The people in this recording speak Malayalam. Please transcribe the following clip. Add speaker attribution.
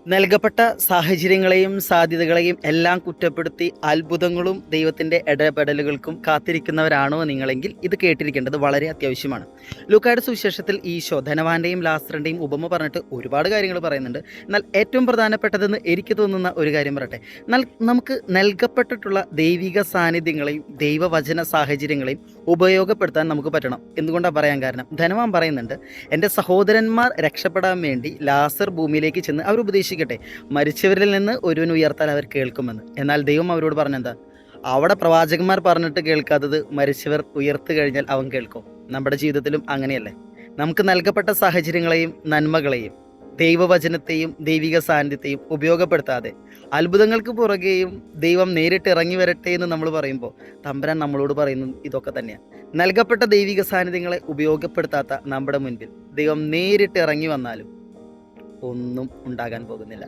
Speaker 1: നൽകപ്പെട്ട സാഹചര്യങ്ങളെയും സാധ്യതകളെയും എല്ലാം കുറ്റപ്പെടുത്തി അത്ഭുതങ്ങളും ദൈവത്തിൻ്റെ ഇടപെടലുകൾക്കും കാത്തിരിക്കുന്നവരാണോ നിങ്ങളെങ്കിൽ ഇത് കേട്ടിരിക്കേണ്ടത് വളരെ അത്യാവശ്യമാണ്. ലൂക്കായുടെ സുവിശേഷത്തിൽ ഈശോ ധനവാന്റെയും ലാസറിൻ്റെയും ഉപമ പറഞ്ഞിട്ട് ഒരുപാട് കാര്യങ്ങൾ പറയുന്നുണ്ട്. എന്നാൽ ഏറ്റവും പ്രധാനപ്പെട്ടതെന്ന് എനിക്ക് തോന്നുന്ന ഒരു കാര്യം പറയട്ടെ. എന്നാൽ നമുക്ക് നൽകപ്പെട്ടിട്ടുള്ള ദൈവിക സാന്നിധ്യങ്ങളെയും ദൈവവചന സാഹചര്യങ്ങളെയും ഉപയോഗപ്പെടുത്താൻ നമുക്ക് പറ്റണം. എന്തുകൊണ്ടാണ് പറയാൻ കാരണം, ധനവാൻ പറയുന്നുണ്ട്, എൻ്റെ സഹോദരന്മാർ രക്ഷപ്പെടാൻ വേണ്ടി ലാസർ ഭൂമിയിലേക്ക് ചെന്ന് അവർ ഉപദേശിക്കട്ടെ, മരിച്ചവരിൽ നിന്ന് ഒരുവൻ ഉയർത്താൽ അവർ കേൾക്കുമെന്ന്. എന്നാൽ ദൈവം അവരോട് പറഞ്ഞെന്താ, അവിടെ പ്രവാചകന്മാർ പറഞ്ഞിട്ട് കേൾക്കാത്തത് മരിച്ചവർ ഉയർത്തു കഴിഞ്ഞാൽ അവൻ കേൾക്കും. നമ്മുടെ ജീവിതത്തിലും അങ്ങനെയല്ലേ? നമുക്ക് നൽകപ്പെട്ട സാഹചര്യങ്ങളെയും നന്മകളെയും ദൈവവചനത്തെയും ദൈവിക സാന്നിധ്യത്തെയും ഉപയോഗപ്പെടുത്താതെ അത്ഭുതങ്ങൾക്ക് പുറകെയും ദൈവം നേരിട്ട് ഇറങ്ങി വരട്ടെ എന്ന് നമ്മൾ പറയുമ്പോൾ തമ്പുരാൻ നമ്മളോട് പറയുന്നത് ഇതൊക്കെ തന്നെയാണ്. നൽകപ്പെട്ട ദൈവിക സാന്നിധ്യങ്ങളെ ഉപയോഗപ്പെടുത്താത്ത നമ്മുടെ മുൻപിൽ ദൈവം നേരിട്ട് ഇറങ്ങി വന്നാലും ഒന്നും ഉണ്ടാകാൻ പോകുന്നില്ല.